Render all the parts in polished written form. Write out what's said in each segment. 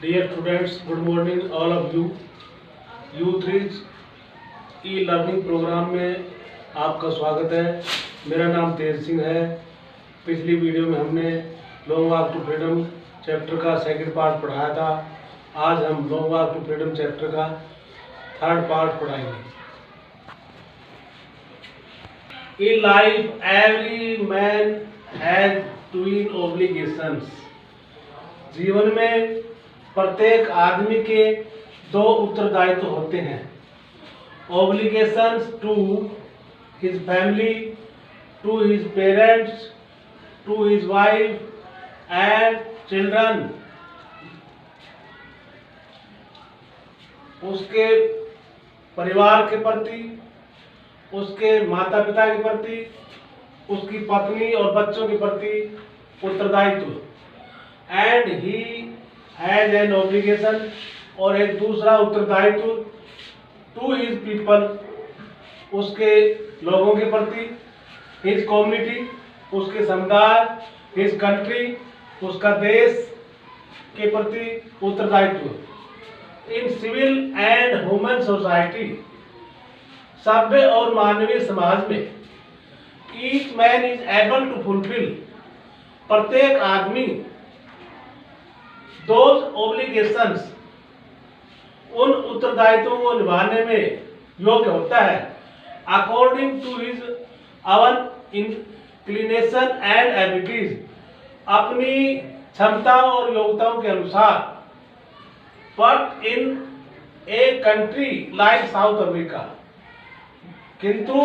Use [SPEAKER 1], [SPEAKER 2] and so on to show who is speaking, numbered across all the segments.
[SPEAKER 1] Dear students, good morning all of you. U3 e learning programme में आपका स्वागत है। मेरा नाम तेज सिंह है। पिछली वीडियो में हमने long walk to freedom chapter का सेकंड पार्ट पढ़ाया था। आज हम long walk to freedom chapter का थर्ड पार्ट पढ़ाएंगे। In life, every man has twin obligations. जीवन में प्रत्येक आदमी के दो उत्तरदायित्व होते हैं। Obligations to his family, to his parents, to his wife and children. उसके परिवार के प्रति, उसके माता पिता के प्रति, उसकी पत्नी और बच्चों के प्रति उत्तरदायित्व। And he has an obligation, और एक दूसरा उत्तरदायित्व टू हिज पीपल, उसके लोगों के प्रति, हिज कम्युनिटी, उसके समुदाय, हिज कंट्री, उसका देश के प्रति उत्तरदायित्व। In civil and human society, सभ्य और मानवीय समाज में, each man is able to fulfil, प्रत्येक आदमी दोज ओब्लिगेशंस, उन उत्तरदायित्वों को निभाने में योग्य होता है, according to his our inclination and abilities, अपनी क्षमता और योग्यताओं के अनुसार। But in a country like South Africa, किंतु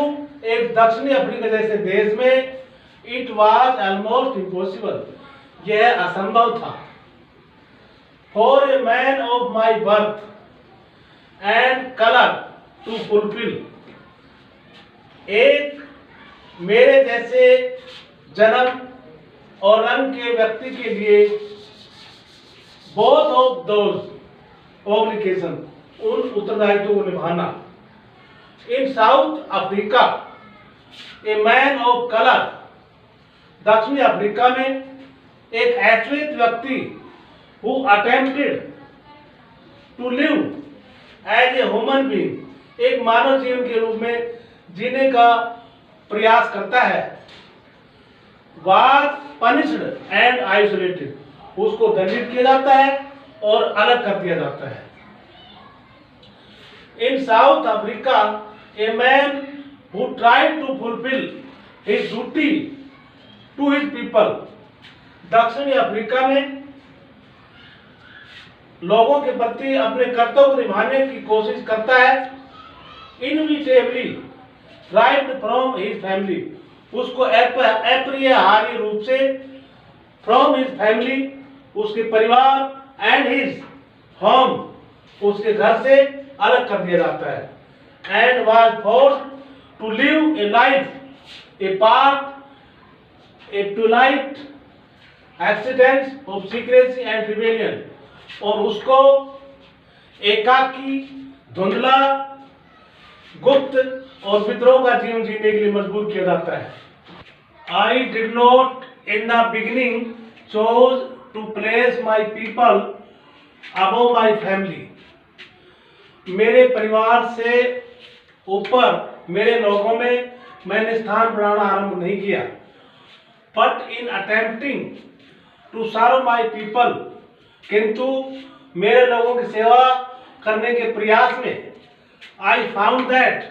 [SPEAKER 1] एक दक्षिणी अफ्रीका जैसे देश में इट वॉज ऑलमोस्ट इम्पॉसिबल, यह असंभव था। For a man of my birth and colour to fulfil, एक मेरे जैसे जन्म और रंग के व्यक्ति के लिए, बोथ ऑफ दोज ऑब्लिगेशन, उन उत्तरदायित्वों को निभाना। In South Africa, a man of colour, दक्षिणी अफ्रीका में एक ऐश्वेत व्यक्ति who attempted to live as a human being, एक मानव जीवन के रूप में जीने का प्रयास करता है, वाज पनिश्ड एंड आइसोलेटेड, उसको दंडित किया जाता है और अलग कर दिया जाता है। In South Africa, a man who tried to fulfill his duty to his people, दक्षिणी अफ्रीका में लोगों के प्रति अपने कर्तव्य को निभाने की कोशिश करता है, इनविटेबली राइट फ्रॉम हिज फैमिली, उसको अपरिहार्य रूप से फ्रॉम हिज फैमिली, उसके परिवार, एंड हिज होम, उसके घर से अलग कर दिया जाता है। And was forced to live a life apart, a twilight existence of secrecy and rebellion, और उसको एकाकी, धुंधला, गुप्त और विद्रोह का जीवन जीने के लिए मजबूर किया जाता है। I did not in the beginning chose to place my people above my family, मेरे परिवार से ऊपर मेरे लोगों में मैंने स्थान बनाना आरंभ नहीं किया। But in attempting to serve my people, किंतु मेरे लोगों की सेवा करने के प्रयास में, आई फाउंड दैट,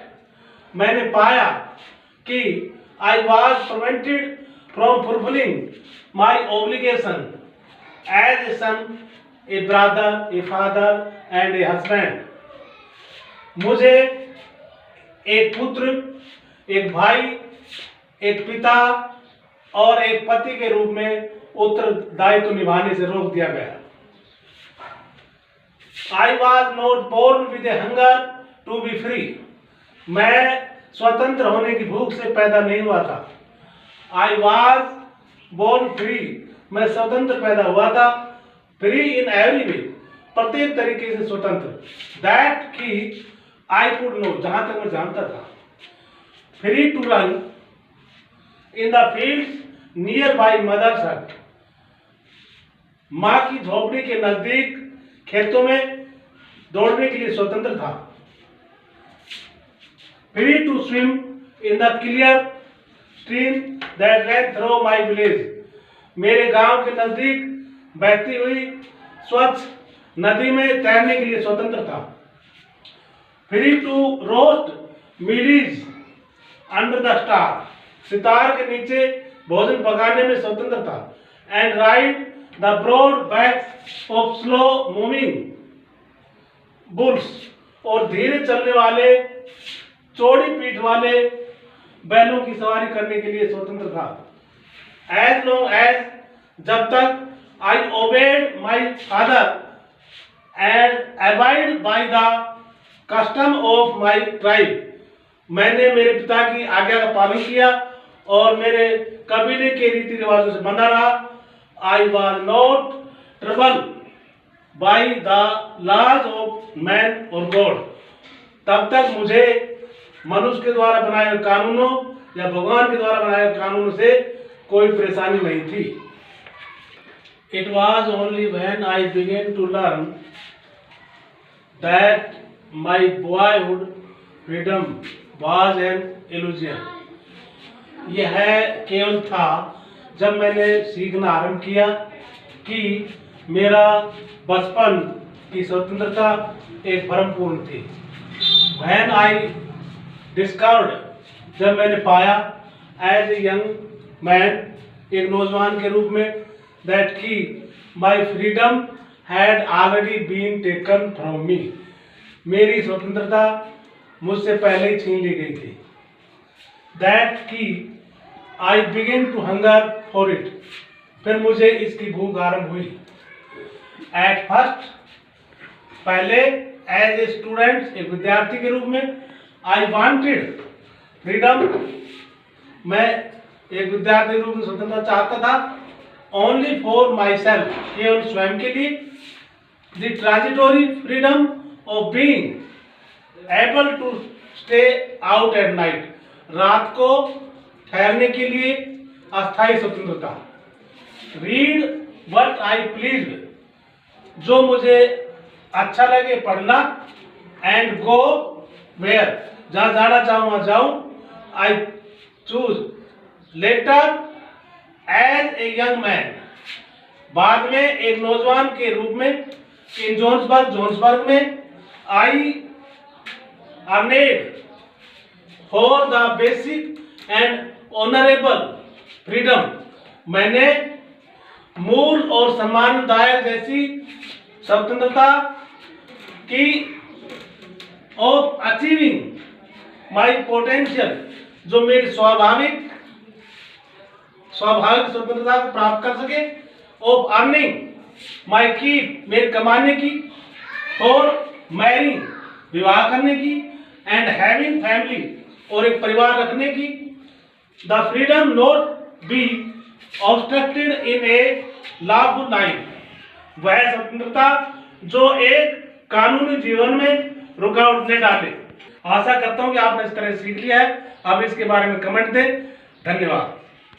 [SPEAKER 1] मैंने पाया कि I was prevented from fulfilling my obligation as a son, a brother, a father and a husband, मुझे एक पुत्र, एक भाई, एक पिता और एक पति के रूप में उत्तरदायित्व निभाने से रोक दिया गया। I was not born with a hunger to be free, मैं स्वतंत्र होने की भूख से पैदा नहीं हुआ था। I was born free, मैं स्वतंत्र पैदा हुआ था। Free in every way, प्रत्येक तरीके से स्वतंत्र। That कि I could know, जहां तक मैं जानता था। Free to run in the fields near by mother's hut, माँ की झोपड़ी के नजदीक खेतों में दौड़ने के लिए स्वतंत्र था। Free to swim in the clear stream that ran through my village. मेरे गांव के नजदीक बहती हुई स्वच्छ नदी में तैरने के लिए स्वतंत्र था। Free to roast mealies under the star. सितार के नीचे भोजन पकाने में स्वतंत्र था। And ride the broad back of slow moving bulls. और धीरे चलने वाले चौड़ी पीठ वाले बैलों की सवारी करने के लिए स्वतंत्र था। एज लॉन्ग एज, जब तक I obeyed my father and abide by the custom of my tribe. मैंने मेरे पिता की आज्ञा का पालन किया और मेरे कबीले के रीति रिवाजों से बंधा रहा। I was not trouble by the laws of man और गॉड। तब तक मुझे मनुष्य के द्वारा बनाए हुए कानूनों या भगवान के द्वारा बनाए हुए कानूनों से कोई परेशानी नहीं थी। It was only when I began to learn that my boyhood freedom was an illusion. यह केवल था जब मैंने सीखना आरंभ किया कि मेरा बचपन की स्वतंत्रता एक भ्रमपूर्ण थी। When I discovered, जब मैंने पाया एज ए यंग मैन, एक नौजवान के रूप में, दैट कि my freedom had already been taken from me. मेरी स्वतंत्रता मुझसे पहले ही छीन ली गई थी। दैट कि I begin to hunger for it. फिर मुझे इसकी भूख आरंभ हुई। एट फर्स्ट, पहले एज ए स्टूडेंट, एक विद्यार्थी के रूप में, आई वांटेड फ्रीडम। मैं एक विद्यार्थी के रूप में स्वतंत्रता चाहता था। ओनली फॉर माई सेल्फ, केवल स्वयं के लिए। The transitory freedom of being able to stay out at night. रात को ठहरने के लिए अस्थायी स्वतंत्रता। रीड व्हाट आई प्लीज, जो मुझे अच्छा लगे पढ़ना। एंड गो वेयर, जहां जाना चाहूं वहां जाऊं। I choose later as a young man, बाद में एक नौजवान के रूप में, इन जोन्सबर्ग में, I earned for the basic and honourable freedom. मैंने मूल और सम्मानदायक जैसी स्वतंत्रता की ऑफ अचीविंग माई पोटेंशियल, जो मेरी स्वाभाविक स्वतंत्रता को प्राप्त कर सके। ऑफ अर्निंग माई कीप, मेरे कमाने की। और मैरिंग, विवाह करने की। एंड हैविंग फैमिली, और एक परिवार रखने की। The freedom not be obstructed in A lawful life, वह स्वतंत्रता जो एक कानूनी जीवन में रुकावट न डाले। आशा करता हूं कि आपने इस तरह सीख लिया है। अब इसके बारे में कमेंट दें। धन्यवाद।